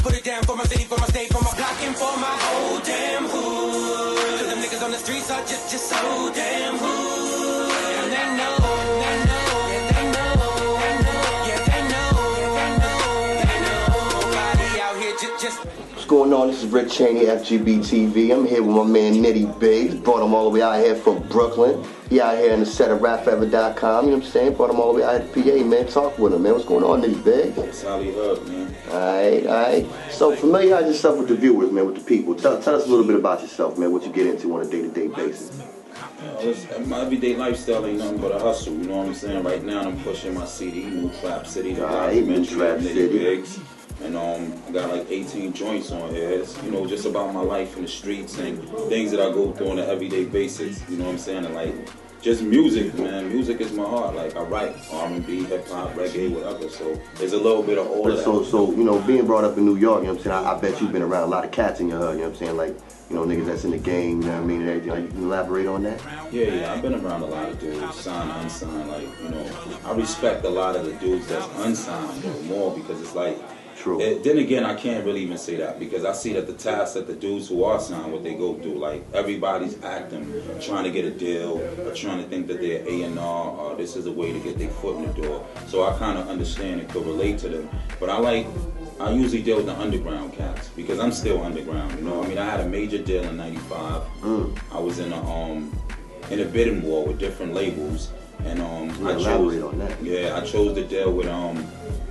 I put it down for my city, for my state, for my block, and for my whole damn hood. 'Cause them niggas on the streets are just so damn hood. And they know, they know, yeah, they know, they know, yeah, they know, they know, they know. Nobody out here just. What's going on? This is Rick Cheney, FGBTV. I'm here with my man Nytty Byggs. Brought him all the way out here from Brooklyn. He out here in the set of rapforever.com, you know what I'm saying? Brought him all the way out here to PA, man. Talk with him, man. What's going on, Nytty Byggs? That's how he up, man. Alright. So familiarize yourself with the viewers, man, with the people. Tell us a little bit about yourself, man, what you get into on a day-to-day basis. My everyday lifestyle ain't nothing but a hustle, you know what I'm saying? Right now I'm pushing my CD, New Trap City, the documentary of Nytty Byggs. And I got like 18 joints on here. It's, you know, just about my life in the streets and things that I go through on an everyday basis, you know what I'm saying? And like, just music, man. Music is my heart. Like, I write R&B, hip-hop, reggae, whatever. So there's a little bit of all of that. So, you know, being brought up in New York, you know what I'm saying? I bet you've been around a lot of cats in your hood, you know what I'm saying? Like, you know, niggas that's in the game, you know what I mean, and everything. Like, you can elaborate on that? Yeah, I've been around a lot of dudes, signed, unsigned. Like, you know, I respect a lot of the dudes that's unsigned more because it's like, true. Then again, I can't really even say that because I see that the tasks that the dudes who are signed, what they go through, like everybody's acting, trying to get a deal, or trying to think that they're A&R, or this is a way to get their foot in the door. So I kind of understand and could relate to them. But I usually deal with the underground cats because I'm still underground. You know, I mean, I had a major deal in '95. I was in a bidding war with different labels, and I chose to deal with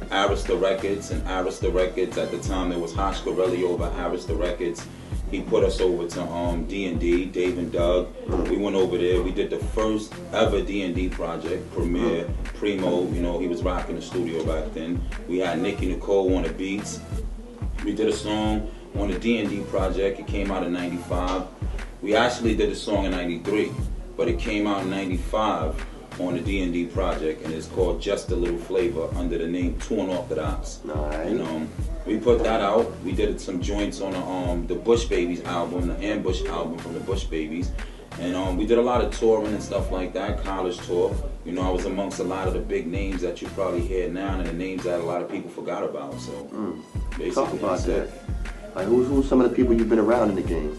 Arista Records, and Arista Records at the time there was Hoshkarelli over Arista Records. He put us over to D&D, Dave and Doug. We went over there. We did the first ever D&D project, Premier, Primo. You know, he was rocking the studio back then. We had Nicky Nicole on the beats. We did a song on the D&D project. It came out in '95. We actually did a song in '93, but it came out in '95 on the D&D project, and it's called Just a Little Flavor under the name Too Unorthodox. Nice. And we put that out. We did some joints on the Bush Babies album, the Ambush album from the Bush Babies. And we did a lot of touring and stuff like that, college tour. You know, I was amongst a lot of the big names that you probably hear now and the names that a lot of people forgot about. So basically, talk about that. Like, who's some of the people you've been around in the game?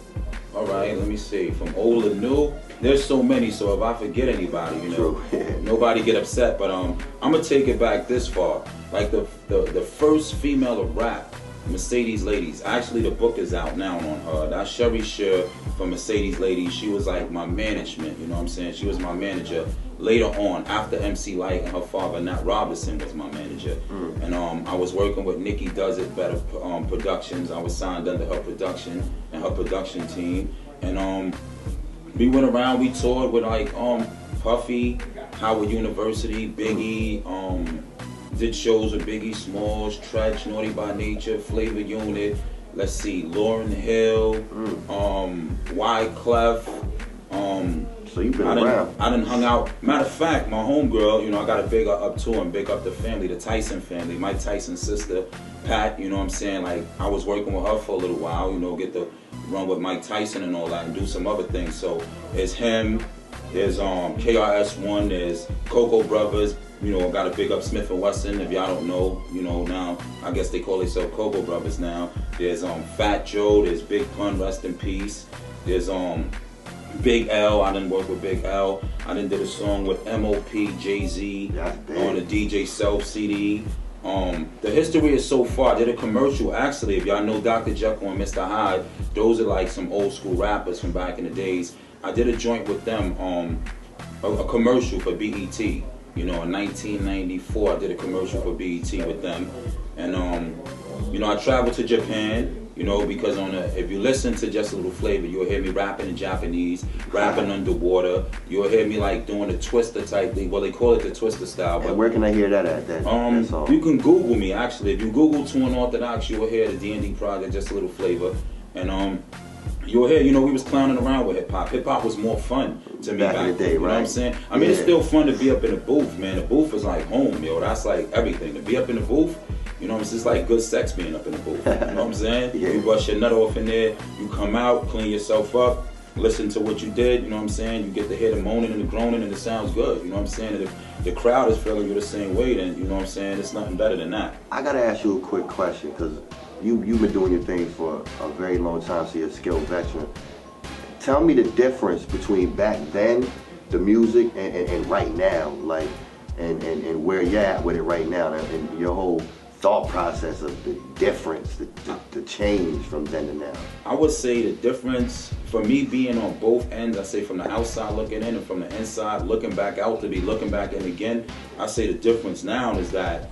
All right, let me see. From old and new, there's so many. So if I forget anybody, you know, nobody get upset. But I'm gonna take it back this far. Like the first female of rap, Mercedes Ladies. Actually, the book is out now on her. That's Sherry Sher from Mercedes Ladies. She was like my management. You know what I'm saying? She was my manager. Later on, after MC Light and her father, Nat Robinson, was my manager. And I was working with Nikki Does It Better Productions. I was signed under her production and her production team. And we went around, we toured with like Puffy, Howard University, Biggie, did shows with Biggie Smalls, Tretch, Naughty by Nature, Flavor Unit, let's see, Lauryn Hill, Wyclef. So you've been around. I done hung out. Matter of fact, my homegirl, you know, I got to big up to and big up the family, the Tyson family, Mike Tyson's sister, Pat, you know what I'm saying? Like, I was working with her for a little while, you know, get to run with Mike Tyson and all that and do some other things. So it's him, there's KRS-One, there's Coco Brothers, you know, got to big up Smith & Wesson, if y'all don't know, you know, now, I guess they call themselves Coco Brothers now. There's Fat Joe, there's Big Pun, rest in peace. There's Big L, I done work with Big L. I done did a song with M.O.P. Jay-Z on the DJ Self CD. The history is so far. I did a commercial, actually, if y'all know Dr. Jekyll and Mr. Hyde, those are like some old school rappers from back in the days. I did a joint with them, a commercial for BET. You know, in 1994, I did a commercial for BET with them. And, you know, I traveled to Japan. You know, because if you listen to Just a Little Flavor, you'll hear me rapping in Japanese, rapping underwater. You'll hear me like doing the twister type thing. Well, they call it the twister style. But where can I hear that at? You can Google me, actually. If you Google Too Unorthodox, you'll hear the D&D project, Just a Little Flavor. And you'll hear, you know, we was clowning around with hip hop. Hip hop was more fun to me back in the day, right? You know what I'm saying? I mean, it's still fun to be up in the booth, man. The booth is like home, yo. That's like everything. To be up in the booth, you know, it's just like good sex being up in the booth. You know what I'm saying? You brush your nut off in there, you come out, clean yourself up, listen to what you did, you know what I'm saying? You get to hear the moaning and the groaning and it sounds good, you know what I'm saying? And if the crowd is feeling you the same way, then, you know what I'm saying, it's nothing better than that. I gotta ask you a quick question, because you've been doing your thing for a very long time, so you're a skilled veteran. Tell me the difference between back then, the music, and right now, like, and where you're at with it right now, and your whole thought process of the difference, the change from then to now. I would say the difference, for me being on both ends, I say from the outside looking in and from the inside looking back out to be looking back in again, I say the difference now is that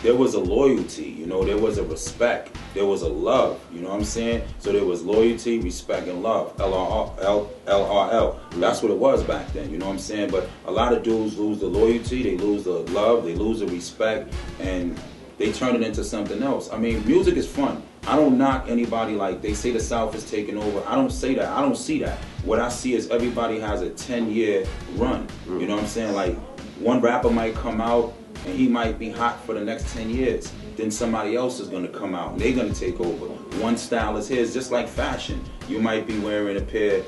there was a loyalty, you know, there was a respect, there was a love, you know what I'm saying? So there was loyalty, respect, and love, LRL. That's what it was back then, you know what I'm saying? But a lot of dudes lose the loyalty, they lose the love, they lose the respect, and they turn it into something else. I mean, music is fun. I don't knock anybody like they say the South is taking over. I don't say that. I don't see that. What I see is everybody has a 10-year run. You know what I'm saying? Like, one rapper might come out and he might be hot for the next 10 years. Then somebody else is gonna come out and they're gonna take over. One style is his, just like fashion. You might be wearing a pair of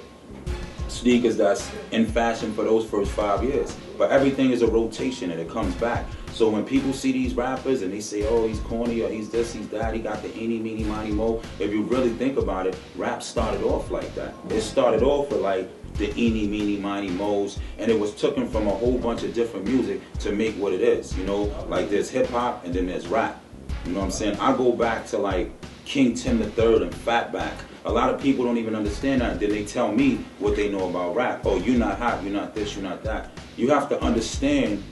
sneakers that's in fashion for those first 5 years. But everything is a rotation and it comes back. So when people see these rappers and they say, oh, he's corny or he's this, he's that, he got the eeny, meeny, miny, mo. If you really think about it, rap started off like that. It started off with like the eeny, meeny, miny, mo's, and it was taken from a whole bunch of different music to make what it is, you know? Like there's hip hop and then there's rap. You know what I'm saying? I go back to like King Tim III and Fatback. A lot of people don't even understand that. Then they tell me what they know about rap. Oh, you're not hot, you're not this, you're not that. You have to understand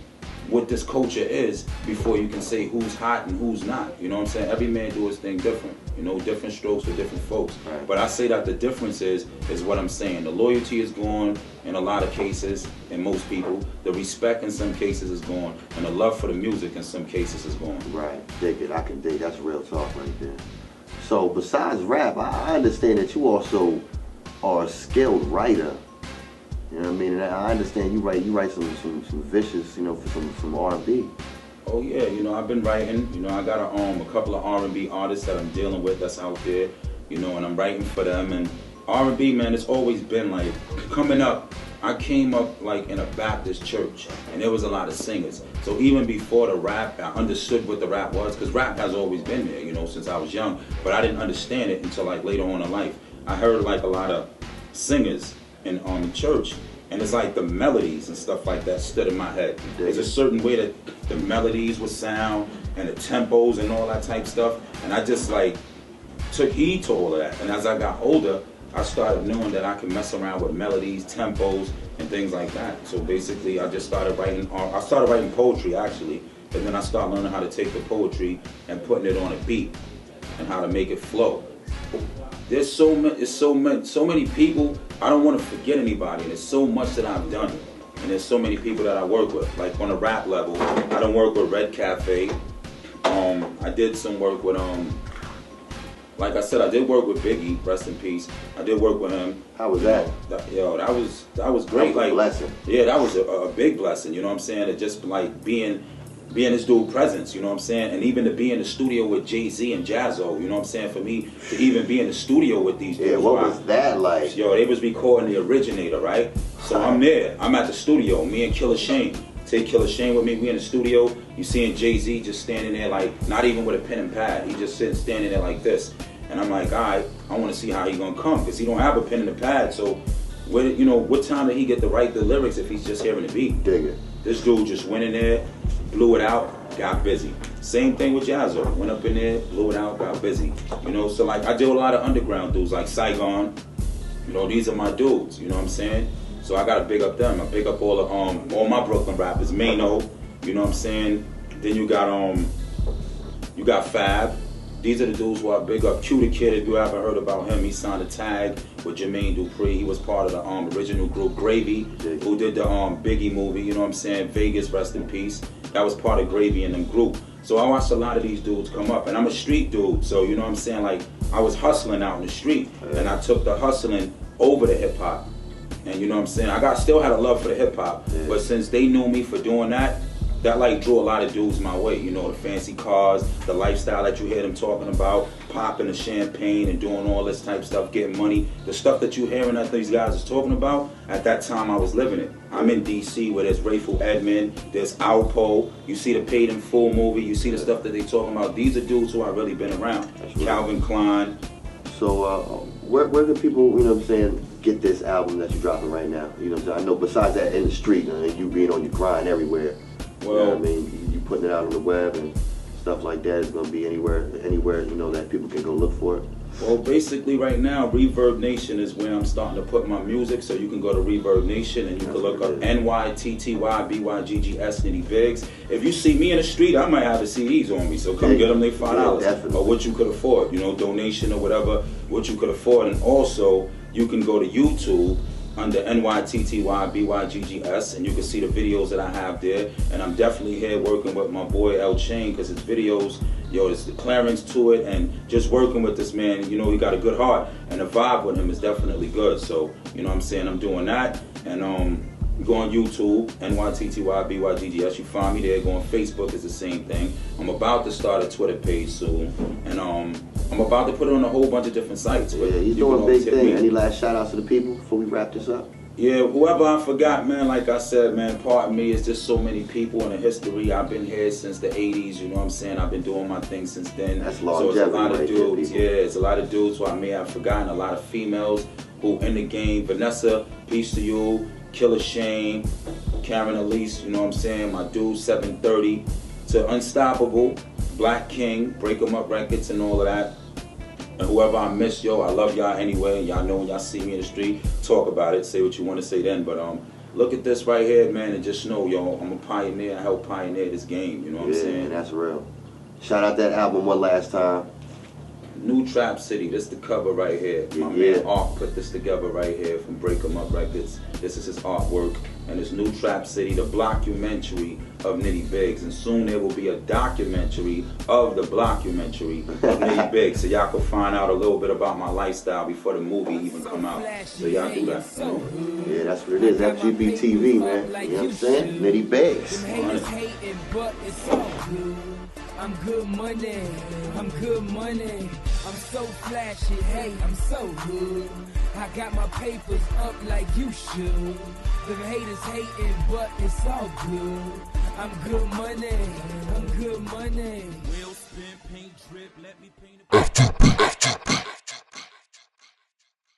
what this culture is before you can say who's hot and who's not. You know what I'm saying? Every man do his thing different. You know, different strokes for different folks. Right. But I say that the difference is what I'm saying. The loyalty is gone in a lot of cases, in most people. The respect in some cases is gone, and the love for the music in some cases is gone. Right, dig it. I can dig. That's real talk right there. So besides rap, I understand that you also are a skilled writer. You know what I mean? And I understand you write some vicious, you know, for some R&B. Oh yeah, you know, I've been writing. You know, I got a couple of R&B artists that I'm dealing with that's out there. You know, and I'm writing for them. And R&B, man, it's always been like coming up. I came up like in a Baptist church, and there was a lot of singers. So even before the rap, I understood what the rap was, because rap has always been there, you know, since I was young. But I didn't understand it until like later on in life. I heard like a lot of singers in church, and it's like the melodies and stuff like that stood in my head. There's a certain way that the melodies would sound and the tempos and all that type stuff, and I just like took heed to all of that. And as I got older, I started knowing that I could mess around with melodies, tempos, and things like that. So basically, I just started writing. I started writing poetry actually, and then I started learning how to take the poetry and putting it on a beat and how to make it flow. There's so many people. I don't want to forget anybody. There's so much that I've done, and there's so many people that I work with. Like on a rap level, I don't work with Red Cafe. I did some work with like I said, I did work with Biggie, rest in peace. I did work with him. How was that? That was great. That was a blessing. Yeah, that was a big blessing. You know what I'm saying? It just like being this dude's presence. You know what I'm saying? And even to be in the studio with Jay-Z and Jazzo. You know what I'm saying? For me to even be in the studio with these dudes. Yeah, what was that like? Yo, they was recording The Originator, right? So I'm there. I'm at the studio. Me and Killer Shane. Take Killer Shane with me. We in the studio. You seeing Jay-Z just standing there like not even with a pen and pad. He just standing there like this. And I'm like, all right, I want to see how he gonna come, because he don't have a pen and a pad. So, what time did he get to write the lyrics if he's just hearing the beat? Dig it. This dude just went in there, blew it out, got busy. Same thing with Jazzo. Went up in there, blew it out, got busy. You know, so like I deal with a lot of underground dudes like Saigon. You know, these are my dudes. You know what I'm saying? So I gotta big up them. I big up all my Brooklyn rappers. Mano. You know what I'm saying? Then you got Fab. These are the dudes who I big up. Q the Kid, if you haven't heard about him, he signed a tag with Jermaine Dupri. He was part of the original group Gravy, who did the Biggie movie, you know what I'm saying? Vegas, rest in peace. That was part of Gravy in them group. So I watched a lot of these dudes come up, and I'm a street dude, so you know what I'm saying? Like, I was hustling out in the street, and I took the hustling over to hip hop. And you know what I'm saying? I still had a love for the hip hop, but since they knew me for doing that, that like drew a lot of dudes my way. You know, the fancy cars, the lifestyle that you hear them talking about, popping the champagne and doing all this type of stuff, getting money. The stuff that you hearing that these guys is talking about, at that time I was living it. I'm in DC where there's Rayful Edmond, there's Alpo, you see the Paid in Full movie, you see the stuff that they talking about. These are dudes who I really been around. Calvin Klein. So where can people, you know what I'm saying, get this album that you're dropping right now? You know what I'm saying? I know besides that in the street, you being on your grind everywhere. Well, you know what I mean, you putting it out on the web and stuff like that. It's gonna be anywhere, you know, that people can go look for it. Well, basically right now, Reverb Nation is where I'm starting to put my music, so you can go to Reverb Nation and you can look up NYTTY BYGGS Nytty Byggs. If you see me in the street, I might have the CDs on me, so come get them. They $5 or what you could afford, you know, donation or whatever, what you could afford. And also, you can go to YouTube under NYTTY BYGGS and you can see the videos that I have there. And I'm definitely here working with my boy L Chain, because his videos, yo, it's the clearance to it, and just working with this man, you know, he got a good heart, and the vibe with him is definitely good. So, you know what I'm saying, I'm doing that. And go on YouTube, NYTTY BYGGS, you find me there. Go on Facebook, it's the same thing. I'm about to start a Twitter page soon, and I'm about to put it on a whole bunch of different sites. Yeah, he's doing a big thing. Any last shout outs to the people before we wrap this up? Yeah, whoever I forgot, man, like I said, man, pardon me, it's just so many people in the history. I've been here since the 80s, you know what I'm saying? I've been doing my thing since then. That's longevity. So it's a lot of dudes, there, it's a lot of dudes who I may have forgotten, a lot of females who in the game. Vanessa, peace to you. Killer Shane, Karen Elise, you know what I'm saying? My dude, 730, to Unstoppable, Black King, Break 'em Up Records and all of that. And whoever I miss, yo, I love y'all anyway. Y'all know when y'all see me in the street, talk about it, say what you want to say then. But look at this right here, man, and just know, yo, I'm a pioneer. I help pioneer this game, you know what I'm saying? Yeah, that's real. Shout out that album one last time. New Trap City, this the cover right here. My man Ark put this together right here from Break 'em Up Records. This is his artwork. And it's New Trap City, the blockumentary of Nytty Byggs. And soon there will be a documentary of the blockumentary of Nytty Byggs. So y'all can find out a little bit about my lifestyle before the movie even come out. So y'all do that. You know? Yeah, that's what it is. FGB TV, man. You know what I'm saying? Nytty Byggs. I'm good money, I'm good money. I'm so flashy, hey, I'm so good. I got my papers up like you should. The haters hating, but it's all good. I'm good money, I'm good money. Will spin, paint, drip, let me paint a